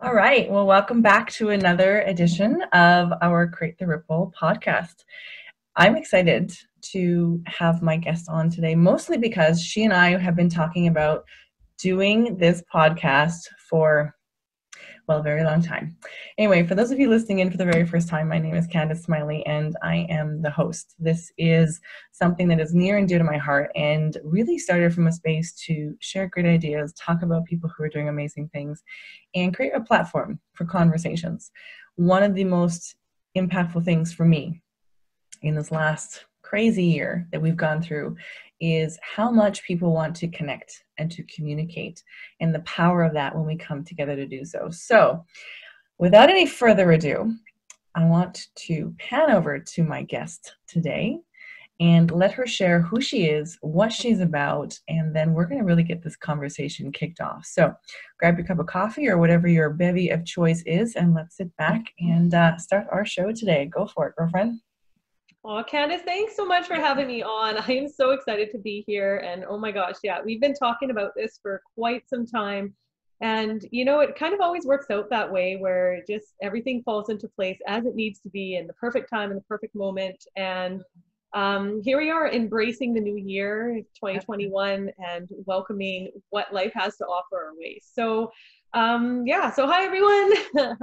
All right. Well, welcome back to another edition of our Create the Ripple podcast. I'm excited to have my guest on today, mostly because she and I have been talking about doing this podcast for, well, a very long time. Anyway, for those of you listening in for the very first time, my name is Candice Smiley and I am the host. This is something that is near and dear to my heart and really started from a space to share great ideas, talk about people who are doing amazing things, and create a platform for conversations. One of the most impactful things for me in this last crazy year that we've gone through is how much people want to connect and to communicate, and the power of that when we come together to do so. So, without any further ado, I want to pan over to my guest today and let her share who she is, what she's about, and then we're going to really get this conversation kicked off. So grab your cup of coffee or whatever your bevy of choice is, and let's sit back and start our show today. Go for it, girlfriend. Oh, Candice, thanks so much for having me on. I am so excited to be here. And oh my gosh, yeah, we've been talking about this for quite some time. And, it kind of always works out that way where just everything falls into place as it needs to be in the perfect time and the perfect moment. And here we are embracing the new year, 2021, and welcoming what life has to offer our way. So, yeah, so hi everyone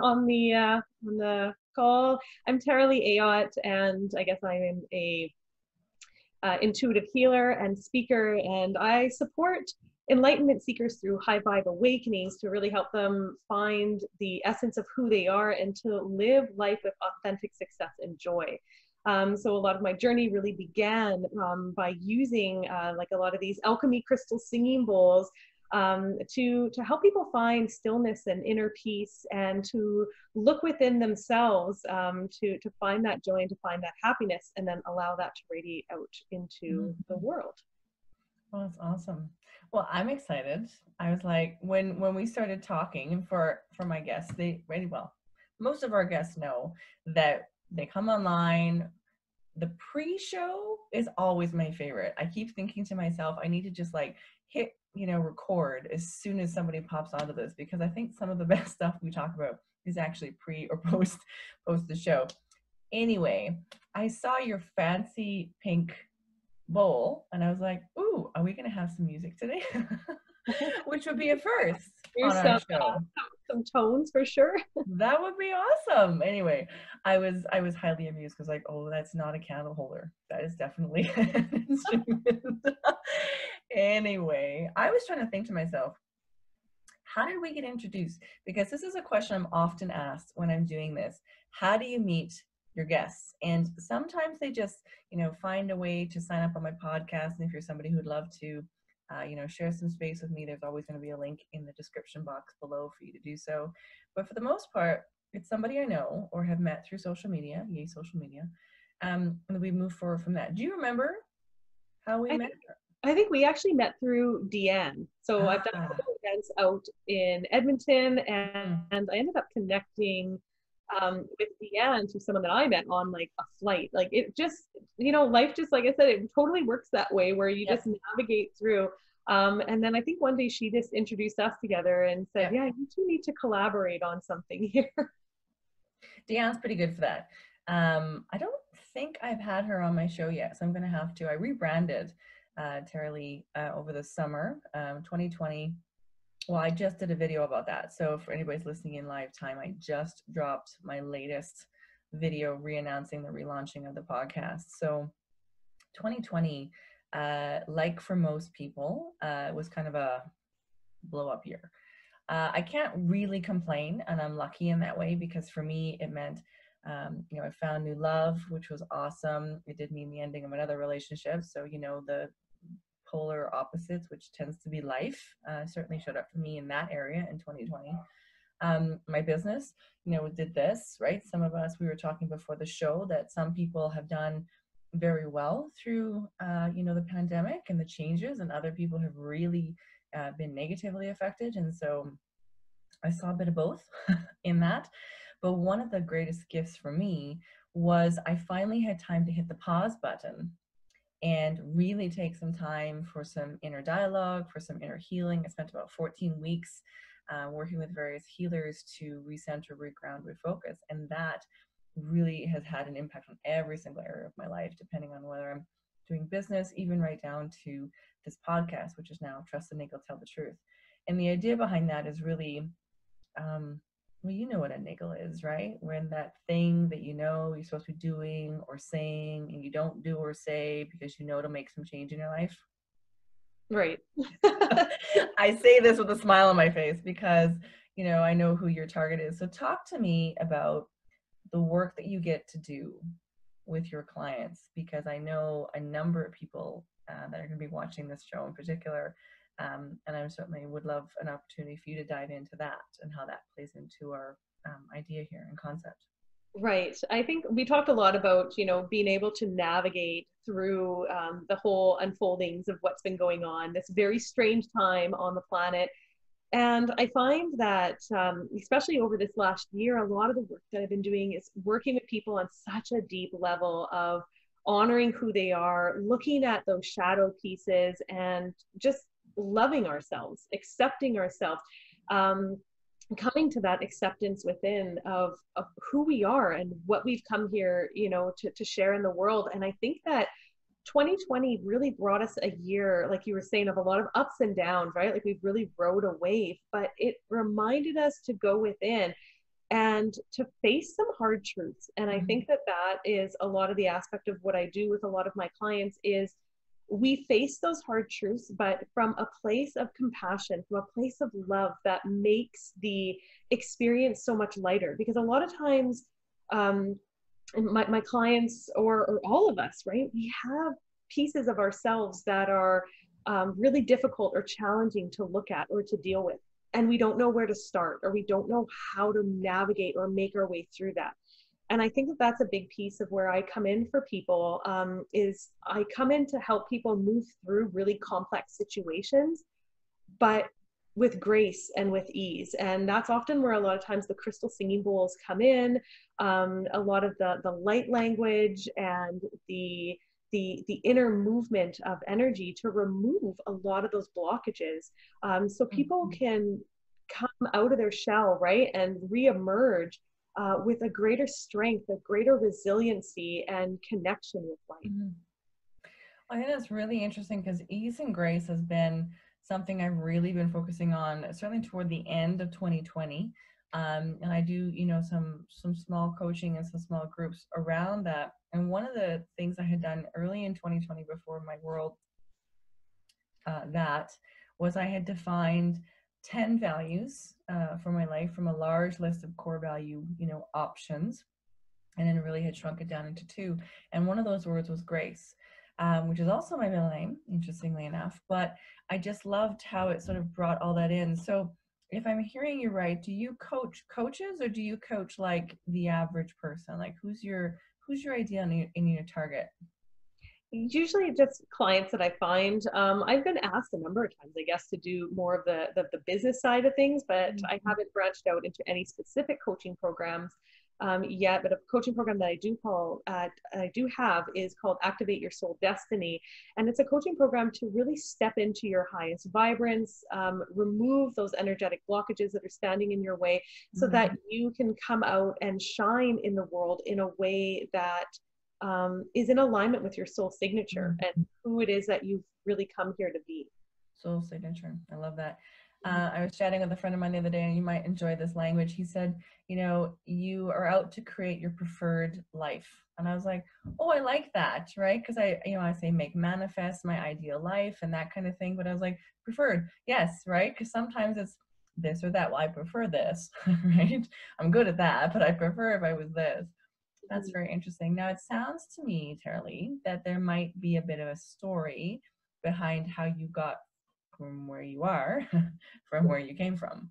on the call. I'm Tara Lee Ayotte, and I guess I am a intuitive healer and speaker, and I support enlightenment seekers through high vibe awakenings to really help them find the essence of who they are and to live life with authentic success and joy. So a lot of my journey really began by using like a lot of these alchemy crystal singing bowls to help people find stillness and inner peace and to look within themselves to find that joy and to find that happiness and then allow that to radiate out into the world. Well, that's awesome. Well, I'm excited. I was like, when we started talking, and for my guests, they really well, most of our guests know that they come online. The pre-show is always my favorite. I keep thinking to myself, I need to just like hit, record as soon as somebody pops onto this, because I think some of the best stuff we talk about is actually pre or post the show. Anyway, I saw your fancy pink bowl and I was like, ooh, are we gonna have some music today? Which would be a first Here's on our show. some tones for sure. That would be awesome. Anyway, I was highly amused because like, oh, that's not a candle holder. That is definitely an instrument. Anyway, I was trying to think to myself, how did we get introduced? Because this is a question I'm often asked when I'm doing this. How do you meet your guests? And sometimes they just, find a way to sign up on my podcast. And if you're somebody who'd love to, share some space with me, there's always going to be a link in the description box below for you to do so. But for the most part, it's somebody I know or have met through social media, yay, social media. And we move forward from that. Do you remember how we I met? think, I think we actually met through Deanne. So I've done a Ah, couple events out in Edmonton, mm, and I ended up connecting with Deanne to someone that I met on like a flight. Like it just, life just, like I said, it totally works that way where you yep, just navigate through. And then I think one day she just introduced us together and said, yep. yeah, you two need to collaborate on something here. Deanne's pretty good for that. I don't think I've had her on my show yet, so I'm going to have to. I rebranded Tara Lee over the summer, 2020. Well, I just did a video about that. So for anybody's listening in live time, I just dropped my latest video re-announcing the relaunching of the podcast. So 2020, like for most people, was kind of a blow up year. I can't really complain, and I'm lucky in that way because for me, it meant, I found new love, which was awesome. It did mean the ending of another relationship. So, the polar opposites, which tends to be life, certainly showed up for me in that area in 2020. My business, did this, right? Some of us, we were talking before the show that some people have done very well through, the pandemic and the changes, and other people have really been negatively affected. And so I saw a bit of both in that. But one of the greatest gifts for me was I finally had time to hit the pause button and really take some time for some inner dialogue, for some inner healing. I spent about 14 weeks working with various healers to recenter, reground, refocus. And that really has had an impact on every single area of my life, depending on whether I'm doing business, even right down to this podcast, which is now Trust the Niggle, Tell the Truth. And the idea behind that is really, well, you know what a niggle is, right? When that thing that you know you're supposed to be doing or saying and you don't do or say because you know it'll make some change in your life. Right. I say this with a smile on my face because, you know, I know who your target is. So talk to me about the work that you get to do with your clients, because I know a number of people that are going to be watching this show in particular. And I certainly would love an opportunity for you to dive into that and how that plays into our idea here and concept. Right. I think we talked a lot about, you know, being able to navigate through the whole unfoldings of what's been going on, this very strange time on the planet. And I find that, especially over this last year, a lot of the work that I've been doing is working with people on such a deep level of honoring who they are, looking at those shadow pieces, and just loving ourselves, accepting ourselves, coming to that acceptance within of who we are and what we've come here, you know, to share in the world. And I think that 2020 really brought us a year, like you were saying, of a lot of ups and downs, right? Like we've really rode a wave, but it reminded us to go within and to face some hard truths. And I think that that is a lot of the aspect of what I do with a lot of my clients is we face those hard truths, but from a place of compassion, from a place of love that makes the experience so much lighter. Because a lot of times, my clients or all of us, right, we have pieces of ourselves that are really difficult or challenging to look at or to deal with. And we don't know where to start, or we don't know how to navigate or make our way through that. And I think that that's a big piece of where I come in for people, is I come in to help people move through really complex situations, but with grace and with ease. And that's often where a lot of times the crystal singing bowls come in, a lot of the light language and the inner movement of energy to remove a lot of those blockages, so people can come out of their shell, right, and reemerge with a greater strength, a greater resiliency and connection with life. I think that's really interesting because ease and grace has been something I've really been focusing on, certainly toward the end of 2020. And I do, you know, some small coaching and some small groups around that. And one of the things I had done early in 2020 before my world that was I had defined 10 values for my life from a large list of core value, you know, options, and then really had shrunk it down into 2. And one of those words was grace, which is also my middle name, interestingly enough. But I just loved how it sort of brought all that in. So if I'm hearing you right, do you coach coaches, or do you coach like the average person? Like who's your ideal in your target? Usually just clients that I find. I've been asked a number of times, I guess, to do more of the business side of things, but I haven't branched out into any specific coaching programs yet. But a coaching program that I do have is called Activate Your Soul Destiny. And it's a coaching program to really step into your highest vibrance, remove those energetic blockages that are standing in your way, so that you can come out and shine in the world in a way that is in alignment with your soul signature and who it is that you've really come here to be. Soul signature. I love that. I was chatting with a friend of mine the other day, and you might enjoy this language. He said, you know, you are out to create your preferred life. And I was like, oh, I like that, right? Because I say make manifest my ideal life and that kind of thing. But I was like, preferred, yes, right? Because sometimes it's this or that. Well, I prefer this, right? I'm good at that, but I prefer if I was this. That's very interesting. Now, it sounds to me, Tara Lee, that there might be a bit of a story behind how you got from where you are, from where you came from.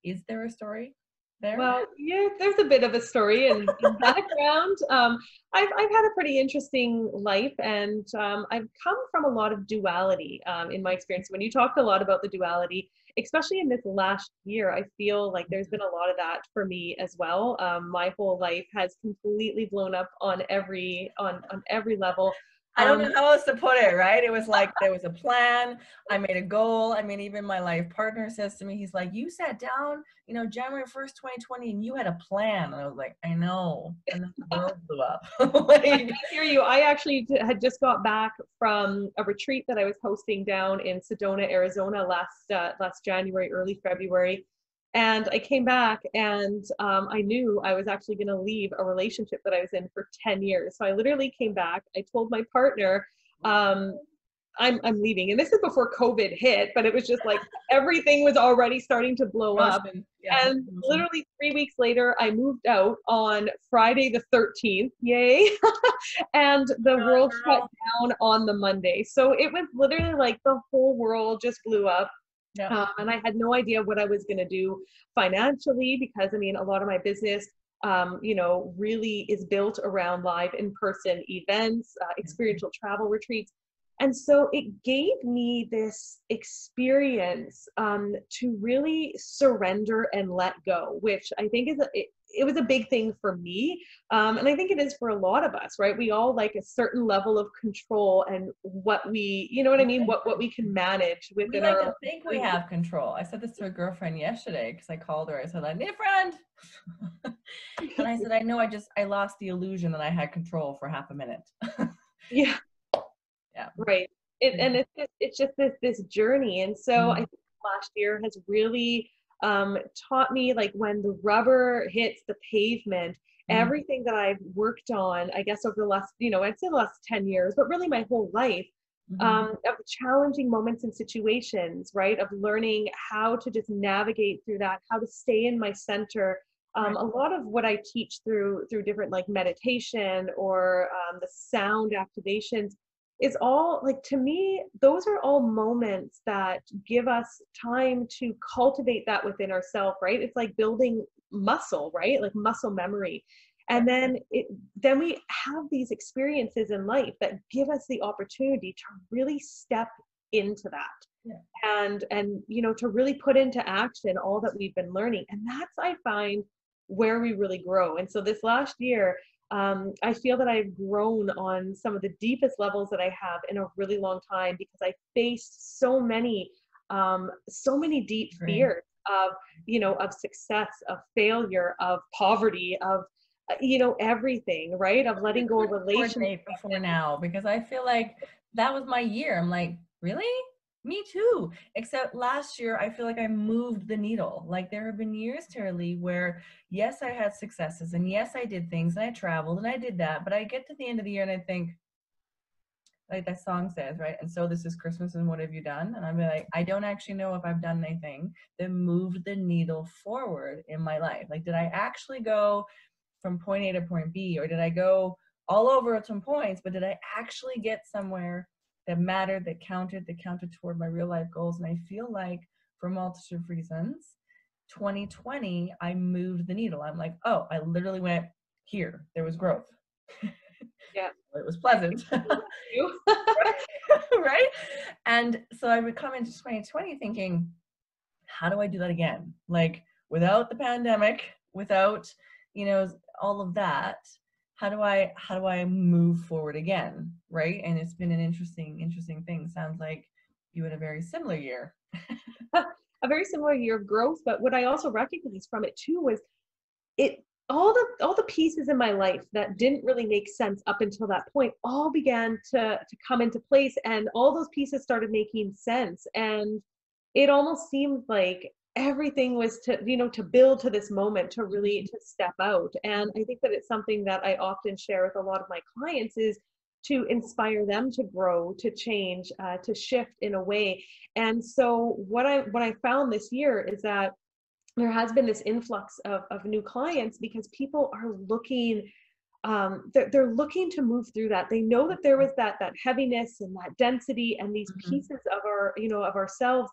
Is there a story there? Well, yeah, there's a bit of a story and background. I've had a pretty interesting life, and I've come from a lot of duality in my experience. When you talked a lot about the duality, especially in this last year, I feel like there's been a lot of that for me as well. My whole life has completely blown up on every level. I don't know how else to put it, right? It was like there was a plan. I made a goal. I mean, even my life partner says to me, he's like, you sat down, you know, January 1st, 2020, and you had a plan. And I was like, I know. And then the world blew up. I hear you. I actually had just got back from a retreat that I was hosting down in Sedona, Arizona last January, early February. And I came back and I knew I was actually going to leave a relationship that I was in for 10 years. So I literally came back. I told my partner, I'm leaving. And this is before COVID hit, but it was just like everything was already starting to blow up. Yeah. And literally 3 weeks later, I moved out on Friday the 13th. Yay. And the world shut down on the Monday. So it was literally like the whole world just blew up. Yeah. And I had no idea what I was going to do financially because, I mean, a lot of my business, you know, really is built around live in-person events, experiential travel retreats. And so it gave me this experience to really surrender and let go, which I think it was a big thing for me. And I think it is for a lot of us, right? We all like a certain level of control and what we, you know what I mean? What we can manage within we like our to think we have control. I said this to a girlfriend yesterday because I called her. I said, I need a friend. And I said, I know I lost the illusion that I had control for half a minute. Yeah. Yeah. Right. And it's just this journey. And so I think last year has really taught me, like, when the rubber hits the pavement, everything that I've worked on, I guess over the last, you know, I'd say the last 10 years, but really my whole life, of challenging moments and situations, right? Of learning how to just navigate through that, how to stay in my center. A lot of what I teach through different, like, meditation or the sound activations is all, like, to me, those are all moments that give us time to cultivate that within ourselves, right? It's like building muscle, right? Like muscle memory. And then we have these experiences in life that give us the opportunity to really step into that. And you know, to really put into action all that we've been learning. And that's, I find, where we really grow. And so this last year, I feel that I've grown on some of the deepest levels that I have in a really long time, because I faced so many deep fears of, you know, of success, of failure, of poverty, of, you know, everything, right? Of letting go of relationships. Before now, because I feel like that was my year. I'm like, really? Me too. Except last year, I feel like I moved the needle. Like, there have been years, Tara Lee, where yes, I had successes, and yes, I did things, and I traveled, and I did that. But I get to the end of the year, and I think, like that song says, right? And so this is Christmas, and what have you done? And I'm like, I don't actually know if I've done anything that moved the needle forward in my life. Like, did I actually go from point A to point B, or did I go all over at some points, but did I actually get somewhere that mattered, that counted toward my real life goals? And I feel like, for a multitude of reasons, 2020, I moved the needle. I'm like, oh, I literally went here. There was growth. Yeah. It was pleasant. Right? And so I would come into 2020 thinking, how do I do that again? Like, without the pandemic, without, you know, all of that, how do I move forward again, right? And it's been an interesting thing. Sounds like you had a very similar year. A very similar year of growth, but what I also recognized from it too was all the pieces in my life that didn't really make sense up until that point all began to come into place, and all those pieces started making sense. And it almost seemed like everything was to, you know, to build to this moment, to really to step out. And I think that it's something that I often share with a lot of my clients, is to inspire them to grow, to change, to shift in a way. And so what I found this year is that there has been this influx of new clients, because people are looking, they're looking to move through that. They know that there was that heaviness and that density and these pieces of our, you know, of ourselves,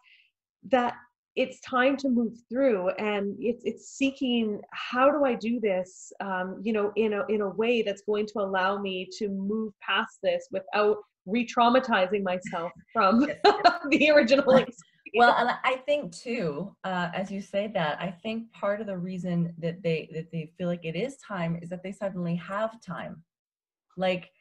that it's time to move through. And it's seeking, how do I do this, you know, in a way that's going to allow me to move past this without re-traumatizing myself from the original experience. Well, and I think too, as you say that, I think part of the reason that they feel like it is time is that they suddenly have time. Like,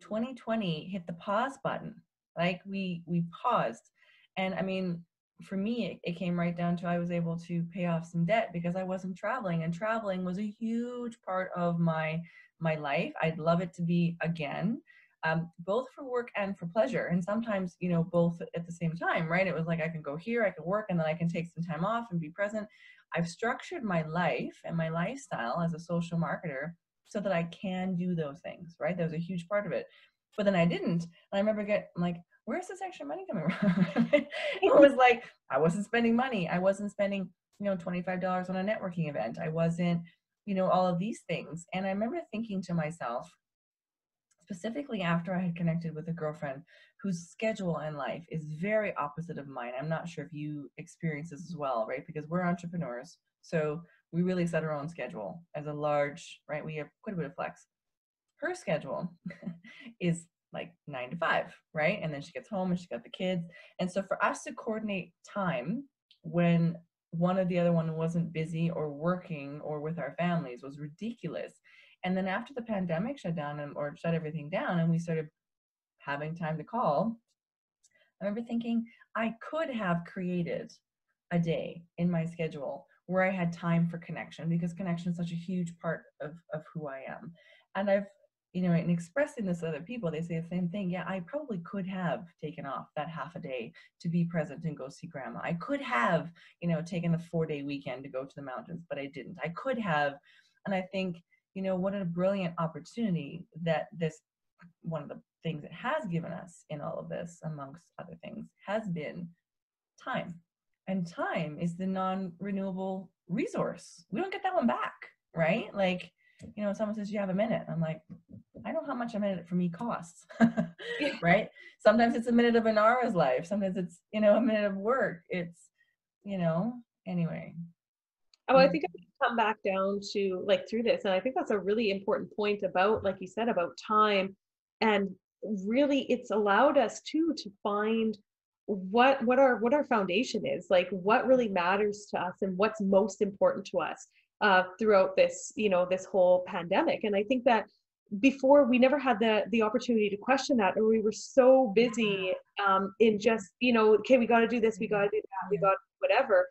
2020 hit the pause button. Like we paused. And I mean, for me, it came right down to I was able to pay off some debt because I wasn't traveling, and traveling was a huge part of my life. I'd love it to be again, both for work and for pleasure. And sometimes, you know, both at the same time, right? It was like I can go here, I can work, and then I can take some time off and be present. I've structured my life and my lifestyle as a social marketer so that I can do those things, right? That was a huge part of it. But then I didn't. And I remember I'm like, where's this extra money coming from? It was like, I wasn't spending money. I wasn't spending, you know, $25 on a networking event. I wasn't, you know, all of these things. And I remember thinking to myself, specifically after I had connected with a girlfriend whose schedule in life is very opposite of mine. I'm not sure if you experience this as well, right? Because we're entrepreneurs. So we really set our own schedule as a large, right? We have quite a bit of flex. Her schedule is like 9 to 5, right? And then she gets home and she got the kids. And so for us to coordinate time when one or the other one wasn't busy or working or with our families was ridiculous. And then after the pandemic shut down or shut everything down and we started having time to call, I remember thinking I could have created a day in my schedule where I had time for connection, because connection is such a huge part of who I am. And I've, you know, in expressing this to other people, they say the same thing. Yeah, I probably could have taken off that half a day to be present and go see grandma. I could have, you know, taken the 4-day weekend to go to the mountains, but I didn't. I could have. And I think, you know, what a brilliant opportunity that this, one of the things it has given us in all of this, amongst other things, has been time. And time is the non-renewable resource. We don't get that one back, right? Like, you know, someone says you have a minute. I'm like, I know how much a minute for me costs, right? Sometimes it's a minute of Inara's life. Sometimes it's, you know, a minute of work. It's, you know, anyway. Oh, I think I come back down to like through this, and I think that's a really important point about, like you said, about time, and really it's allowed us to find what our foundation is, like what really matters to us and what's most important to us throughout this, you know, this whole pandemic. And I think that before we never had the opportunity to question that, or we were so busy in just, you know, okay, we got to do this, we got to do that, we got whatever.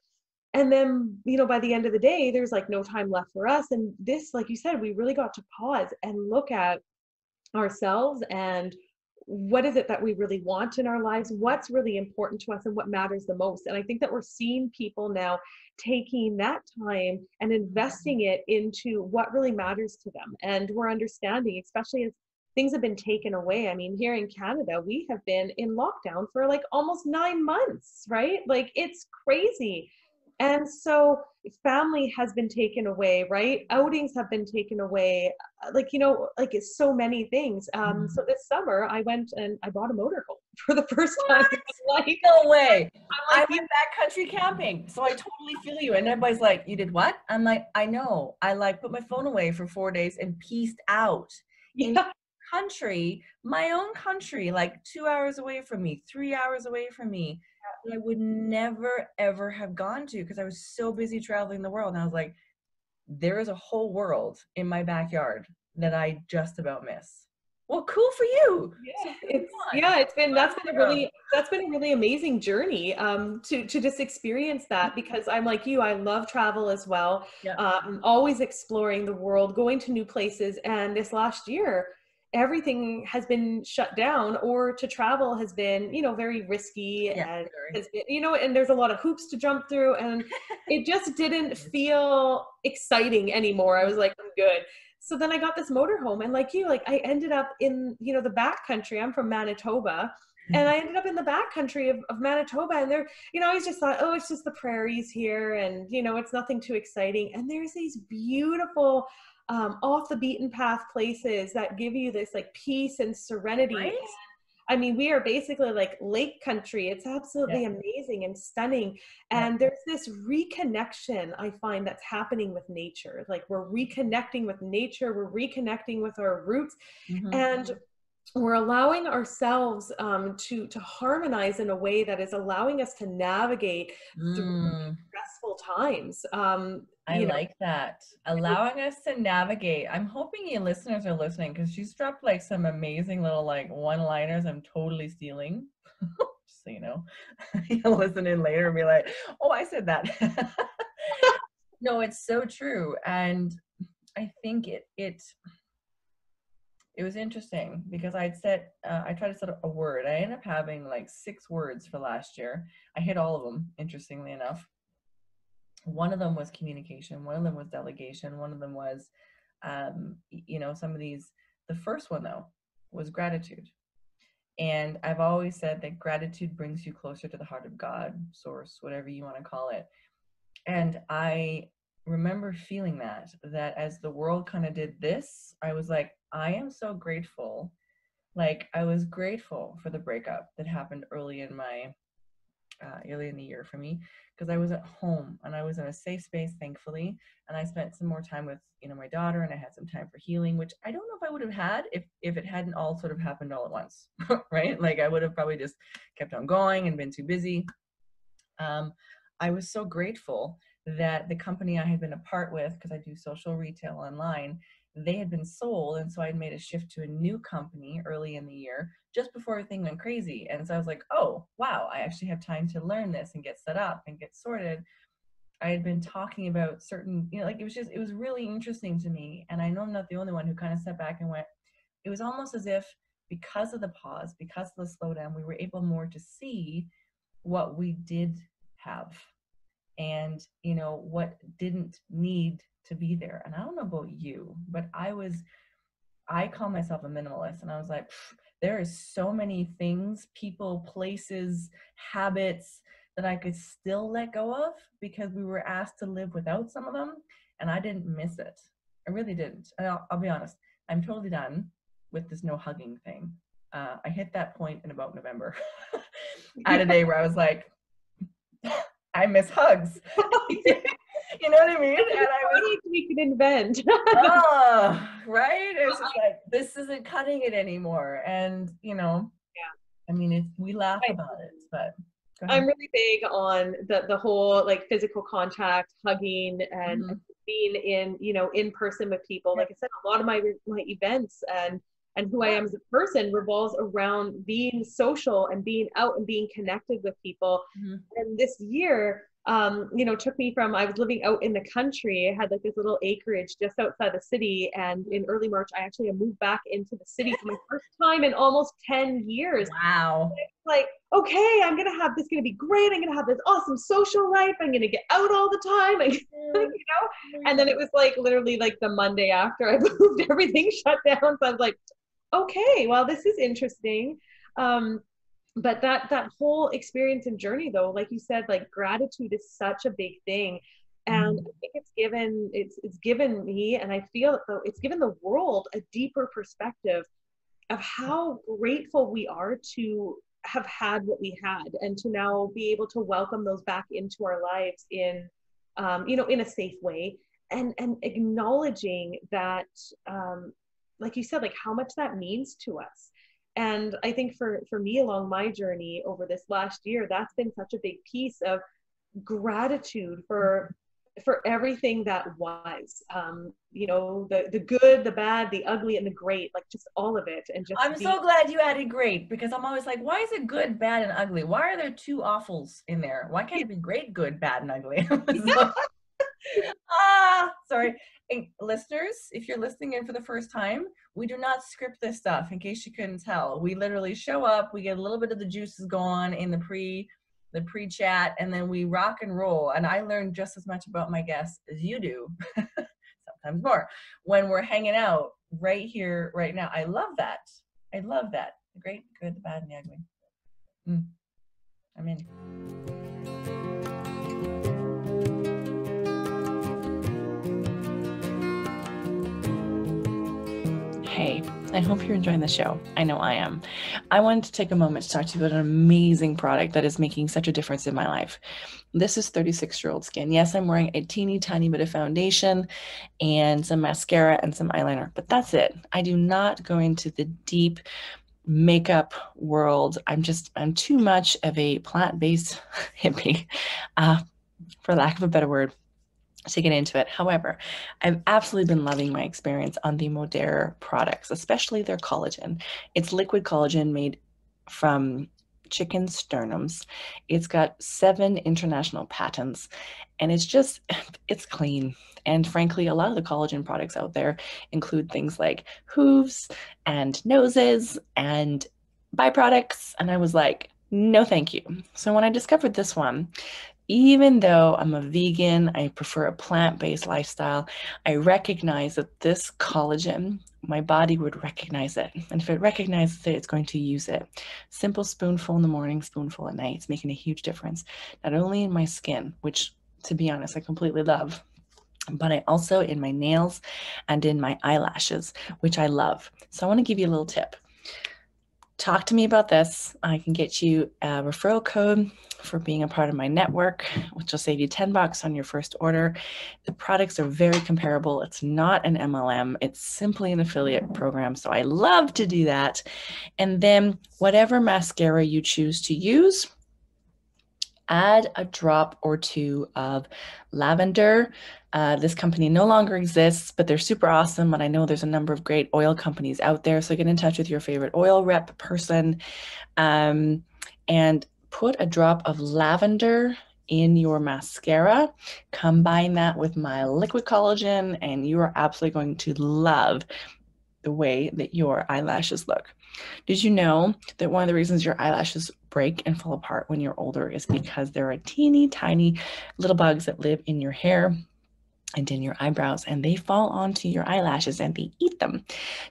And then, you know, by the end of the day, there's like no time left for us. And this, like you said, we really got to pause and look at ourselves and what is it that we really want in our lives, what's really important to us, and what matters the most. And I think that we're seeing people now taking that time and investing it into what really matters to them. And we're understanding, especially as things have been taken away. I mean, here in Canada, we have been in lockdown for like almost 9 months, right? Like it's crazy. And so family has been taken away, right? Outings have been taken away. Like, you know, like it's so many things. So this summer I went and I bought a motorhome for the first time. Like, no way. I'm like, I went backcountry camping, so I totally feel you. And everybody's like, you did what? I'm like, I know. I like put my phone away for 4 days and pieced out. In country, my own country, like 2 hours away from me, 3 hours away from me, that I would never ever have gone to because I was so busy traveling the world. And I was like, there is a whole world in my backyard that I just about miss. Well, cool for you. Yeah, it's been that's been a really amazing journey to just experience that, because I'm like you, I love travel as well. Yeah. Always exploring the world, going to new places, and this last year everything has been shut down, or to travel has been, you know, very risky, and has been, you know, and there's a lot of hoops to jump through, and it just didn't feel exciting anymore. I was like, I'm good. So then I got this motorhome, and like you, like I ended up in, you know, the back country. I'm from Manitoba, and I ended up in the back country of Manitoba, and there, you know, I just thought, oh, it's just the prairies here, and you know, it's nothing too exciting. And there's these beautiful off the beaten path places that give you this like peace and serenity. Right? I mean, we are basically like lake country. It's absolutely amazing and stunning. And there's this reconnection I find that's happening with nature. Like we're reconnecting with nature, we're reconnecting with our roots, and we're allowing ourselves to harmonize in a way that is allowing us to navigate through stressful times. I like that. Allowing us to navigate. I'm hoping you listeners are listening because she's dropped like some amazing little like one-liners I'm totally stealing. Just so you know. You'll listen in later and be like, oh, I said that. No, it's so true. And I think it was interesting because I tried to set up a word. I ended up having like 6 words for last year. I hit all of them, interestingly enough. One of them was communication. One of them was delegation. One of them was, some of these. The first one, though, was gratitude. And I've always said that gratitude brings you closer to the heart of God, source, whatever you want to call it. And I remember feeling that as the world kind of did this, I was like, I am so grateful. Like, I was grateful for the breakup that happened early in the year for me, because I was at home and I was in a safe space, thankfully, and I spent some more time with my daughter, and I had some time for healing, which I don't know if I would have had if it hadn't all sort of happened all at once. Right? Like, I would have probably just kept on going and been too busy. I was so grateful that the company I had been a part with, because I do social retail online, they had been sold, and so I'd made a shift to a new company early in the year, just before everything went crazy. And so I was like, oh wow, I actually have time to learn this and get set up and get sorted. I had been talking about certain, it was really interesting to me. And I know I'm not the only one who kind of stepped back and went, it was almost as if because of the pause, because of the slowdown, we were able more to see what we did have and what didn't need to be there. And I don't know about you, but I call myself a minimalist, and I was like, there is so many things, people, places, habits that I could still let go of because we were asked to live without some of them, and I didn't miss it. I really didn't. I'll be honest, I'm totally done with this no hugging thing. I hit that point in about November. I had a day where I was like, I miss hugs. You know what I mean? And I was, we could invent. Right? It's just like, this isn't cutting it anymore. And, I mean, we laugh about it, but I'm really big on the whole like physical contact, hugging, and being in person with people. Like I said, a lot of my events and who I am as a person revolves around being social and being out and being connected with people. And this year, took me from, I was living out in the country. I had like this little acreage just outside the city. And in early March, I actually moved back into the city for my first time in almost 10 years. Wow. Like, okay, this is going to be great. I'm going to have this awesome social life. I'm going to get out all the time. And then it was like literally like the Monday after I moved, everything shut down. So I was like, okay, well, this is interesting. But that whole experience and journey, though, like you said, like gratitude is such a big thing. And I think it's given me, and I feel though it's given the world a deeper perspective of how grateful we are to have had what we had, and to now be able to welcome those back into our lives in a safe way, and acknowledging that, like you said, like how much that means to us. And I think for me along my journey over this last year, that's been such a big piece of gratitude for everything that was, the good, the bad, the ugly, and the great, like just all of it. And just I'm so glad you added great, because I'm always like, why is it good, bad, and ugly? Why are there 2 awfuls in there? Why can't it be great, good, bad, and ugly? Sorry. And listeners, if you're listening in for the first time, we do not script this stuff, in case you couldn't tell. We literally show up, we get a little bit of the juices going in the pre-chat, and then we rock and roll. And I learn just as much about my guests as you do, sometimes more, when we're hanging out right here, right now. I love that. The great, the good, the bad, and the ugly. I'm in. Hey, I hope you're enjoying the show. I know I am. I wanted to take a moment to talk to you about an amazing product that is making such a difference in my life. This is 36-year-old skin. Yes, I'm wearing a teeny tiny bit of foundation and some mascara and some eyeliner, but that's it. I do not go into the deep makeup world. I'm too much of a plant-based hippie, for lack of a better word. to get into it. However, I've absolutely been loving my experience on the Modere products, especially their collagen. It's liquid collagen made from chicken sternums. It's got 7 international patents, and it's clean. And frankly, a lot of the collagen products out there include things like hooves and noses and byproducts. And I was like, no, thank you. So when I discovered this one, even though I'm a vegan, I prefer a plant-based lifestyle, I recognize that this collagen, my body would recognize it. And if it recognizes it, it's going to use it. Simple spoonful in the morning, spoonful at night. It's making a huge difference, not only in my skin, which to be honest, I completely love, but I also in my nails and in my eyelashes, which I love. So I want to give you a little tip. Talk to me about this. I can get you a referral code for being a part of my network, which will save you $10 on your first order. The products are very comparable. It's not an MLM. It's simply an affiliate program. So I love to do that. And then whatever mascara you choose to use, add a drop or two of lavender. This company no longer exists, but they're super awesome. And I know there's a number of great oil companies out there. So get in touch with your favorite oil rep person, and put a drop of lavender in your mascara. Combine that with my liquid collagen, and you are absolutely going to love the way that your eyelashes look. Did you know that one of the reasons your eyelashes break and fall apart when you're older is because there are teeny tiny little bugs that live in your hair and in your eyebrows, and they fall onto your eyelashes and they eat them.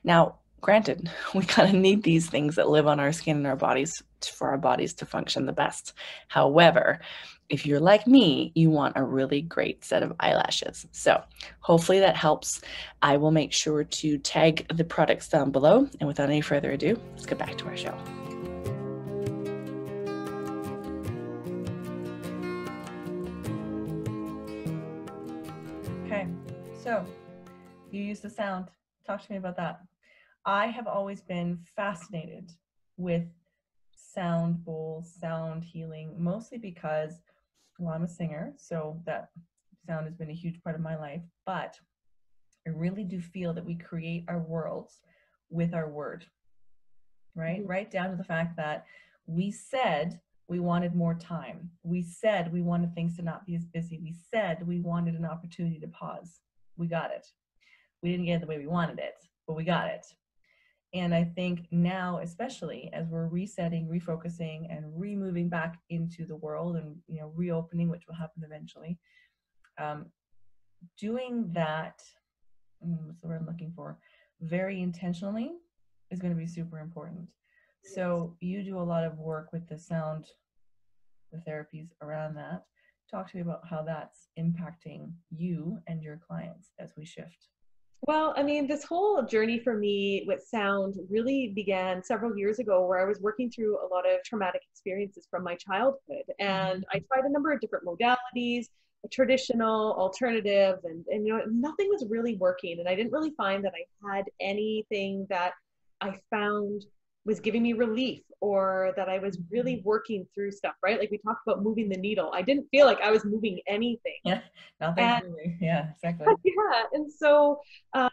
Now, granted, we kind of need these things that live on our skin and our bodies for our bodies to function the best. However, if you're like me, you want a really great set of eyelashes. So hopefully that helps. I will make sure to tag the products down below. And without any further ado, let's get back to our show. Okay, so you use the sound. Talk to me about that. I have always been fascinated with sound bowls, sound healing, mostly because, well, I'm a singer, so that sound has been a huge part of my life. But I really do feel that we create our worlds with our word, right? Mhm. Right down to the fact that we said we wanted more time. We said we wanted things to not be as busy. We said we wanted an opportunity to pause. We got it. We didn't get it the way we wanted it, but we got it. And I think now, especially as we're resetting, refocusing, and removing back into the world, and reopening, which will happen eventually, doing that, what's the word I'm looking for, very intentionally, is going to be super important. So you do a lot of work with the sound, the therapies around that. Talk to me about how that's impacting you and your clients as we shift. Well, I mean, this whole journey for me with sound really began several years ago where I was working through a lot of traumatic experiences from my childhood. And I tried a number of different modalities, traditional, alternative, and nothing was really working. And I didn't really find that I had anything that I found was giving me relief or that I was really working through stuff, right? Like we talked about moving the needle. I didn't feel like I was moving anything. Yeah, nothing's And moving. Yeah, exactly. yeah, and so I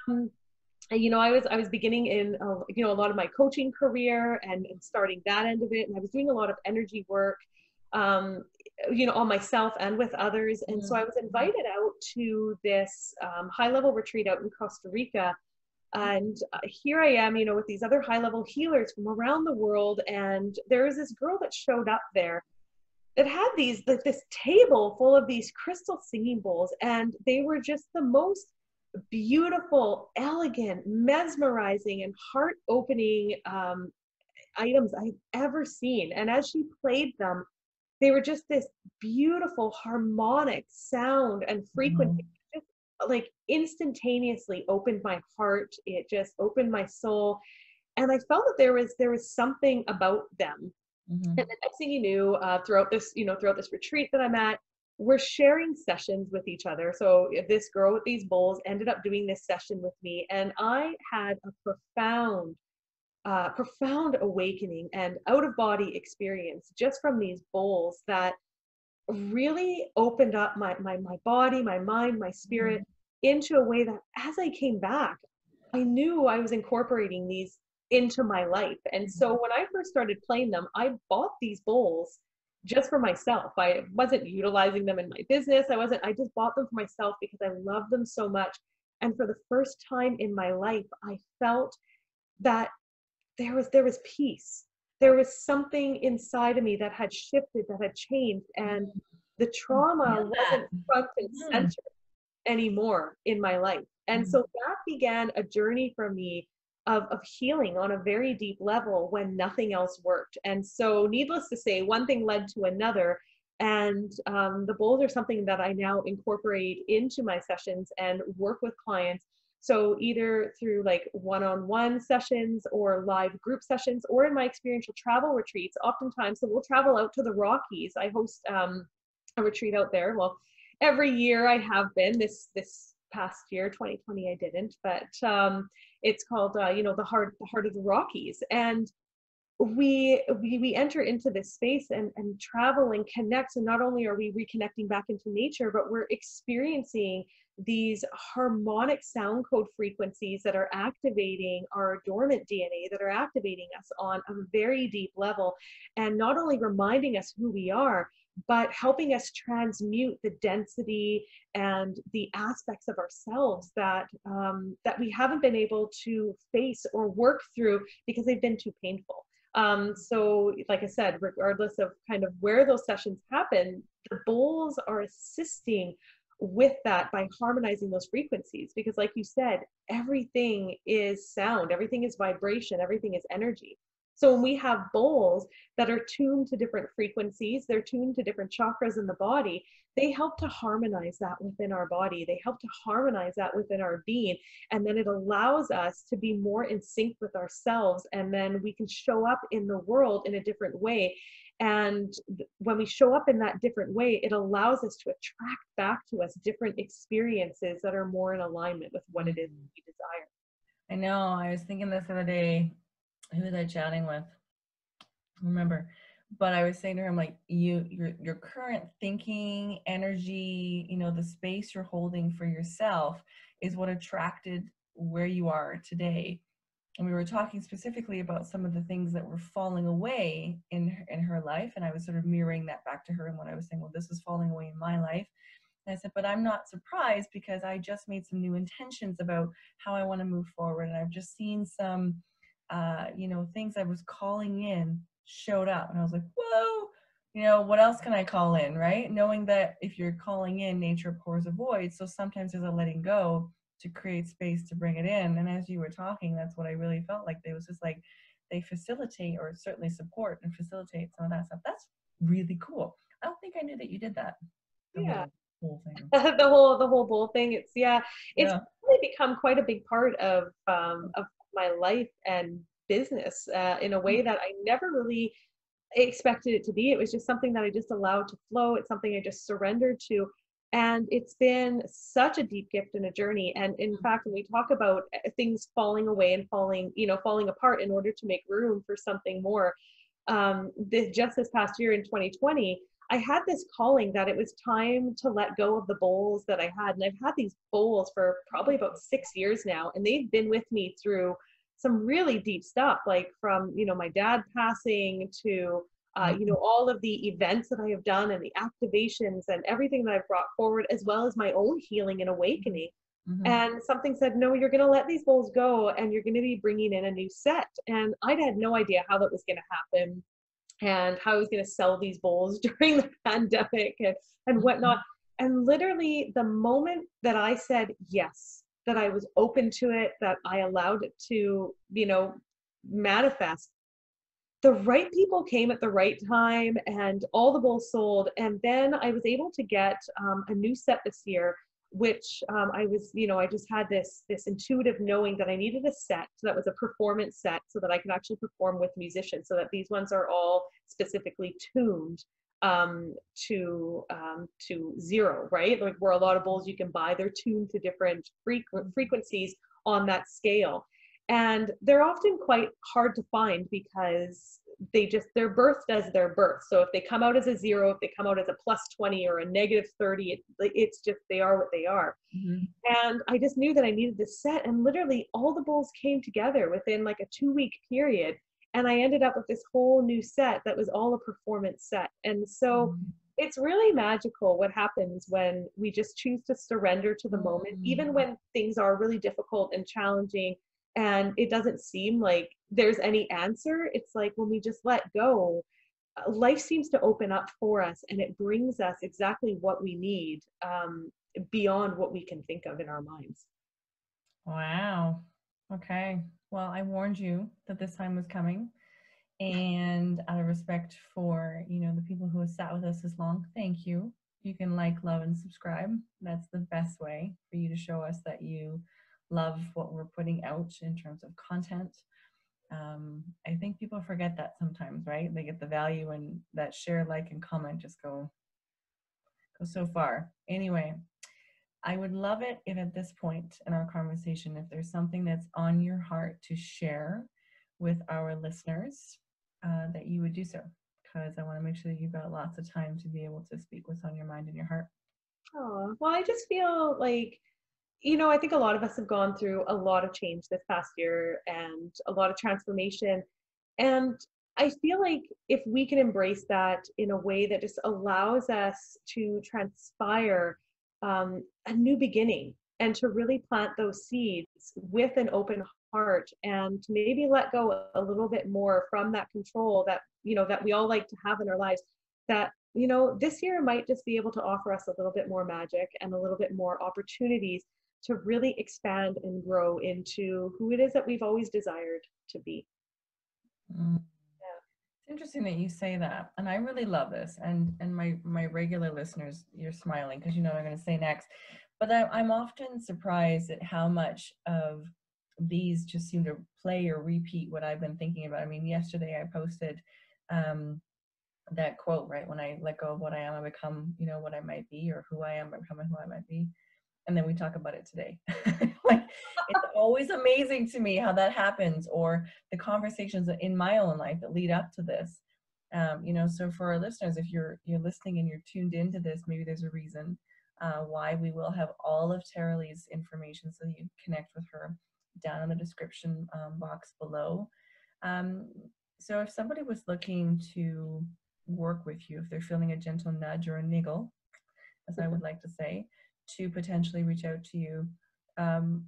was beginning in a lot of my coaching career and starting that end of it, and I was doing a lot of energy work, um, on myself and with others. And so I was invited out to this high level retreat out in Costa Rica. And here I am, with these other high level healers from around the world. And there was this girl that showed up there that had this table full of these crystal singing bowls, and they were just the most beautiful, elegant, mesmerizing, and heart-opening items I've ever seen. And as she played them, they were just this beautiful harmonic sound and frequency. Just like instantaneously opened my heart. It just opened my soul, and I felt that there was something about them. Mm-hmm. And the next thing you knew, throughout this retreat that I'm at, we're sharing sessions with each other. So this girl with these bowls ended up doing this session with me, and I had a profound awakening and out of body experience just from these bowls that really opened up my body, my mind, my spirit into a way that as I came back, I knew I was incorporating these into my life. And so when I first started playing them, I bought these bowls just for myself. I wasn't utilizing them in my business. I just bought them for myself because I love them so much. And for the first time in my life, I felt that there was peace. There was something inside of me that had shifted, that had changed, and the trauma Feel that. wasn't front and Mhm. center anymore in my life. And so that began a journey for me of healing on a very deep level when nothing else worked. And so, needless to say, one thing led to another. And the bowls are something that I now incorporate into my sessions and work with clients. So, either through like one on one sessions or live group sessions, or in my experiential travel retreats, oftentimes. So, we'll travel out to the Rockies. I host a retreat out there. Well, every year I have been. This past year, 2020, I didn't, but it's called the heart of the Rockies. And we enter into this space and travel and connect. So not only are we reconnecting back into nature, but we're experiencing these harmonic sound code frequencies that are activating our dormant DNA, that are activating us on a very deep level, and not only reminding us who we are, but helping us transmute the density and the aspects of ourselves that we haven't been able to face or work through because they've been too painful. So like I said, regardless of kind of where those sessions happen, the bowls are assisting with that by harmonizing those frequencies. Because like you said, everything is sound, everything is vibration, everything is energy. So when we have bowls that are tuned to different frequencies, they're tuned to different chakras in the body, they help to harmonize that within our body. They help to harmonize that within our being. And then it allows us to be more in sync with ourselves. And then we can show up in the world in a different way. And when we show up in that different way, it allows us to attract back to us different experiences that are more in alignment with what it is we desire. I know. I was thinking this the other day. Who was I chatting with? Remember, but I was saying to him, like, your current thinking, energy, the space you're holding for yourself is what attracted where you are today. And we were talking specifically about some of the things that were falling away in her life, and I was sort of mirroring that back to her. And when I was saying, well, this is falling away in my life, and I said, but I'm not surprised because I just made some new intentions about how I want to move forward, and I've just seen some things I was calling in showed up, and I was like, whoa, what else can I call in, right? Knowing that if you're calling in, nature pours a void. So sometimes there's a letting go to create space to bring it in. And as you were talking, that's what I really felt like. It was just like they facilitate, or certainly support and facilitate some of that stuff. That's really cool. I don't think I knew that you did that. The Yeah. whole thing. the whole bowl thing. It's Yeah. really become quite a big part of my life and business in a way that I never really expected it to be. It was just something that I just allowed to flow. It's something I just surrendered to. And it's been such a deep gift and a journey. And in fact, when we talk about things falling away and falling apart in order to make room for something more, just this past year in 2020, I had this calling that it was time to let go of the bowls that I had. And I've had these bowls for probably about 6 years now, and they've been with me through some really deep stuff, like from, my dad passing to, all of the events that I have done and the activations and everything that I've brought forward, as well as my own healing and awakening. Mm-hmm. And something said, no, you're going to let these bowls go and you're going to be bringing in a new set. And I had no idea how that was going to happen and how I was going to sell these bowls during the pandemic and whatnot. And literally the moment that I said yes, that I was open to it, that I allowed it to, manifest, the right people came at the right time and all the bowls sold. And then I was able to get a new set this year, which I just had this intuitive knowing that I needed a set that was a performance set so that I could actually perform with musicians, so that these ones are all specifically tuned to zero, right? Like where a lot of bowls you can buy, they're tuned to different frequencies on that scale. And they're often quite hard to find because they're birthed as their birth. So if they come out as a 0, if they come out as a +20 or a -30, it's just, they are what they are. Mhm. And I just knew that I needed this set, and literally all the bowls came together within like a 2-week period. And I ended up with this whole new set that was all a performance set. And so it's really magical what happens when we just choose to surrender to the moment, even when things are really difficult and challenging and it doesn't seem like there's any answer. It's like when we just let go, life seems to open up for us, and it brings us exactly what we need, beyond what we can think of in our minds. Wow. Okay. Well, I warned you that this time was coming. And out of respect for, the people who have sat with us this long, thank you. You can like, love, and subscribe. That's the best way for you to show us that you love what we're putting out in terms of content. I think people forget that sometimes, right? They get the value, and that share, like, and comment just go so far. Anyway, I would love it if at this point in our conversation, if there's something that's on your heart to share with our listeners, that you would do so, because I want to make sure that you've got lots of time to be able to speak what's on your mind and your heart. Oh, well, I just feel like, I think a lot of us have gone through a lot of change this past year and a lot of transformation. And I feel like if we can embrace that in a way that just allows us to transpire, a new beginning, and to really plant those seeds with an open heart, and to maybe let go a little bit more from that control that, that we all like to have in our lives, that, this year might just be able to offer us a little bit more magic and a little bit more opportunities to really expand and grow into who it is that we've always desired to be. Mm. It's interesting that you say that, and I really love this. And my regular listeners, you're smiling because you know what I'm going to say next. But I'm often surprised at how much of these just seem to play or repeat what I've been thinking about. I mean, yesterday I posted that quote, right? When I let go of what I am, I become, what I might be, or who I am, I become who I might be. And then we talk about it today. Like, it's always amazing to me how that happens, or the conversations in my own life that lead up to this. So for our listeners, if you're listening and you're tuned into this, maybe there's a reason why. We will have all of Tara Lee's information, so you can connect with her, down in the description box below. So if somebody was looking to work with you, if they're feeling a gentle nudge or a niggle, as I would like to say, to potentially reach out to you,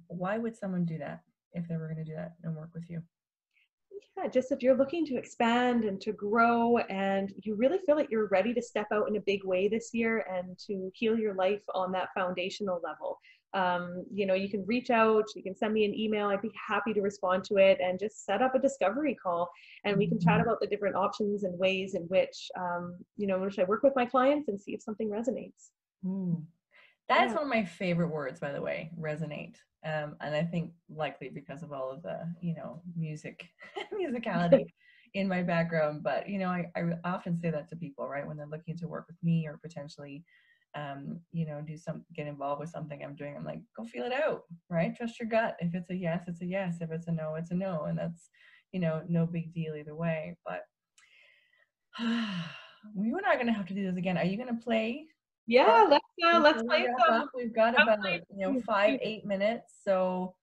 why would someone do that if they were going to do that and work with you? Yeah, just if you're looking to expand and to grow, and you really feel like you're ready to step out in a big way this year and to heal your life on that foundational level, you can reach out, you can send me an email. I'd be happy to respond to it, and just set up a discovery call, and we can chat about the different options and ways in which, which I work with my clients, and see if something resonates. Ooh. That's one of my favorite words, by the way, resonate. And I think likely because of all of the, musicality in my background. But, I often say that to people, right? When they're looking to work with me, or potentially, get involved with something I'm doing. I'm like, go feel it out, right? Trust your gut. If it's a yes, it's a yes. If it's a no, it's a no. And that's, no big deal either way. But we were not going to have to do this again. Are you going to play? Yeah, let's play some. We've got about 5-8 minutes. So,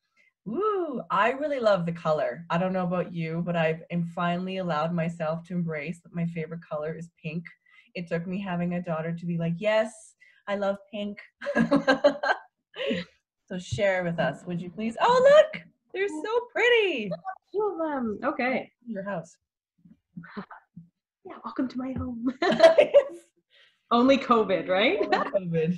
I really love the color. I don't know about you, but I am finally allowed myself to embrace that my favorite color is pink. It took me having a daughter to be like, yes, I love pink. So share with us, would you please? Oh, look, they're so pretty. Two of them. Okay. Your house. Yeah, welcome to my home. Only COVID, right? Only COVID.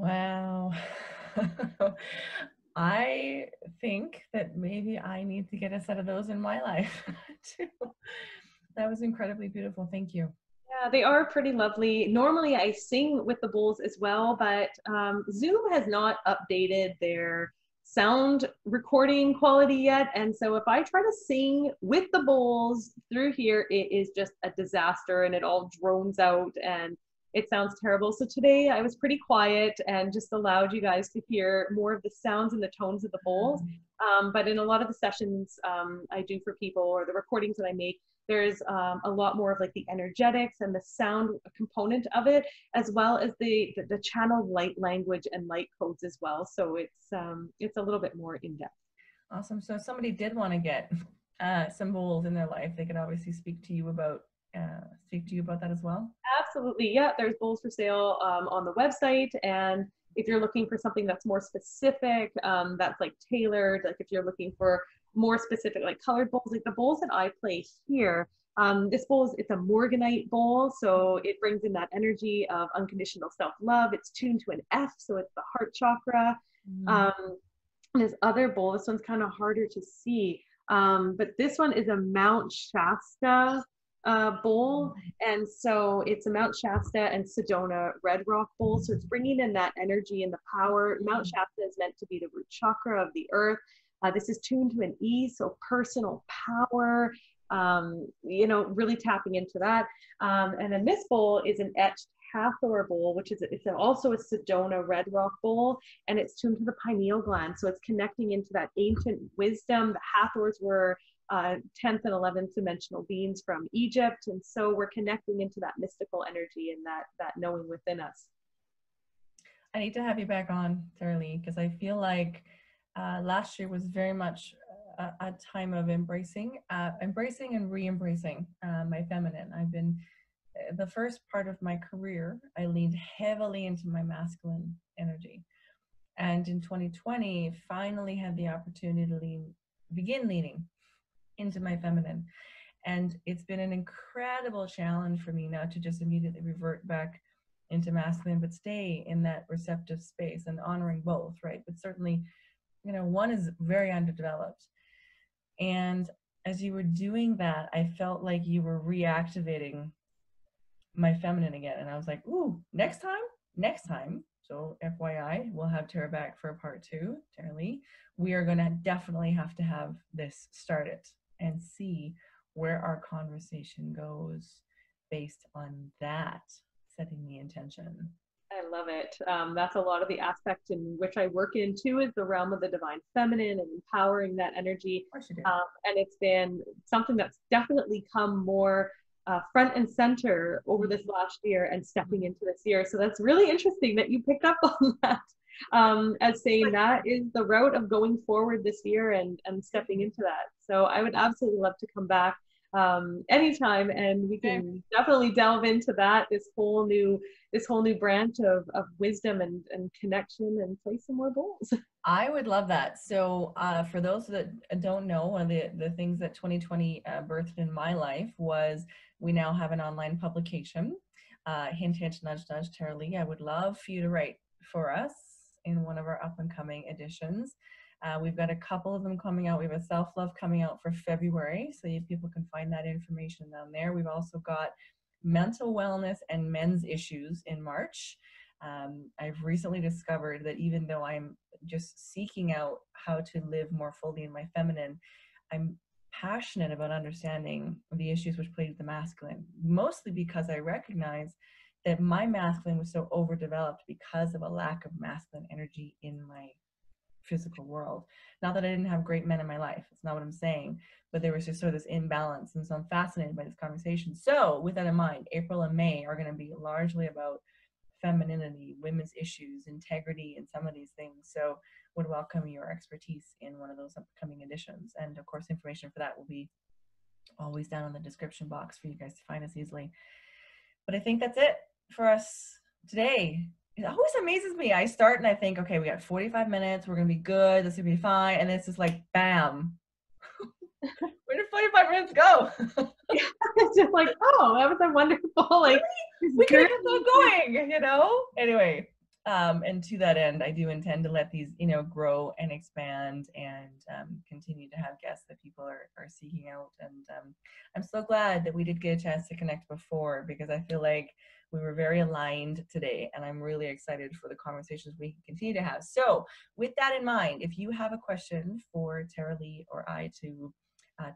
Wow. I think that maybe I need to get a set of those in my life too. That was incredibly beautiful. Thank you. Yeah, they are pretty lovely. Normally I sing with the bowls as well, but Zoom has not updated their sound recording quality yet. And so if I try to sing with the bowls through here, it is just a disaster and it all drones out and it sounds terrible. So today I was pretty quiet and just allowed you guys to hear more of the sounds and the tones of the bowls. But in a lot of the sessions I do for people or the recordings that I make, there's a lot more of like the energetics and the sound component of it, as well as the channeled light language and light codes as well. So it's a little bit more in depth. Awesome. So if somebody did want to get some bowls in their life, they could obviously speak to you about that as well. Absolutely, yeah. There's bowls for sale on the website, and if you're looking for something that's more specific, that's like tailored, like if you're looking for more specific, like colored bowls, like the bowls that I play here. This bowl it's a Morganite bowl, so it brings in that energy of unconditional self-love. It's tuned to an F, so it's the heart chakra. This other bowl, this one's kind of harder to see, but this one is a Mount Shasta bowl, and so it's a Mount Shasta and Sedona red rock bowl, so it's bringing in that energy and the power. Mount Shasta is meant to be the root chakra of the earth. This is tuned to an E, so personal power, you know, really tapping into that. And then this bowl is an etched Hathor bowl, which is also a Sedona red rock bowl, and it's tuned to the pineal gland. So it's connecting into that ancient wisdom. The Hathors were 10th and 11th dimensional beings from Egypt, and so we're connecting into that mystical energy and that knowing within us. I need to have you back on, Tara Lee, because I feel like last year was very much a time of embracing and re-embracing my feminine. I've been, the first part of my career, I leaned heavily into my masculine energy. And in 2020, finally had the opportunity to begin leaning into my feminine. And it's been an incredible challenge for me not to just immediately revert back into masculine, but stay in that receptive space and honoring both, right? But certainly, you know, one is very underdeveloped. And as you were doing that, I felt like you were reactivating my feminine again. And I was like, ooh, next time. So FYI, we'll have Tara back for part 2, Tara Lee. We are going to definitely have to have this started and see where our conversation goes based on that, setting the intention. I love it. That's a lot of the aspect in which I work in too, is the realm of the divine feminine and empowering that energy. Of course you do. And it's been something that's definitely come more front and center over this last year and stepping into this year. So that's really interesting that you picked up on that, as saying that is the route of going forward this year and stepping into that. So I would absolutely love to come back anytime, and we can definitely delve into that, this whole new branch of wisdom and connection, and play some more bowls. I would love that. So for those that don't know, one of the things that 2020 birthed in my life was we now have an online publication. Hint, hint, nudge, nudge, Tara Lee, I would love for you to write for us in one of our up and coming editions. We've got a couple of them coming out. We have a self-love coming out for February, so people can find that information down there. We've also got mental wellness and men's issues in March. I've recently discovered that even though I'm just seeking out how to live more fully in my feminine, I'm passionate about understanding the issues which plague the masculine, mostly because I recognize that my masculine was so overdeveloped because of a lack of masculine energy in my physical world. Not that I didn't have great men in my life, it's not what I'm saying, but there was just sort of this imbalance, and so I'm fascinated by this conversation. So with that in mind, April and May are going to be largely about femininity, women's issues, integrity, and some of these things. So would welcome your expertise in one of those upcoming editions, and of course information for that will be always down in the description box for you guys to find us easily. But I think that's it for us today. It always amazes me. I start and I think, okay, we got 45 minutes. We're going to be good. This is going to be fine. And it's just like, bam. Where did 45 minutes go? It's just like, oh, that was a wonderful, like, we could have kept on going, you know? Anyway, And to that end, I do intend to let these, you know, grow and expand and continue to have guests that people are seeking out. And I'm so glad that we did get a chance to connect before, because I feel like we were very aligned today, and I'm really excited for the conversations we can continue to have. So with that in mind, if you have a question for Tara Lee or I to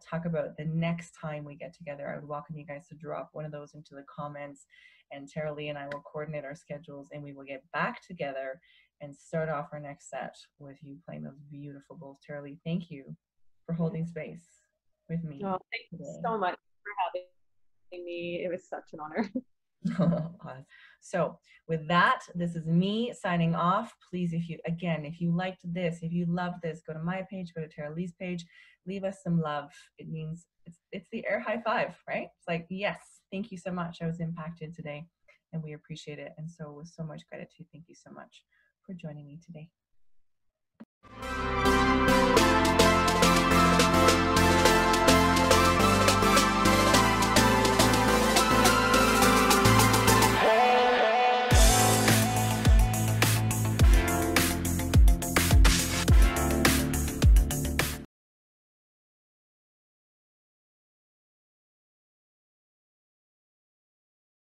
talk about the next time we get together, I would welcome you guys to drop one of those into the comments, and Tara Lee and I will coordinate our schedules, and we will get back together and start off our next set with you playing those beautiful bowls. Tara Lee, thank you for holding space with me. Oh, thank you so much for having me. It was such an honor. So with that, this is me signing off. Please, if you liked this, if you love this, go to my page, go to Tara Lee's page, leave us some love. It means it's the air high five, right? It's like, yes, thank you so much. I was impacted today, and we appreciate it. And so with so much gratitude, thank you so much for joining me today.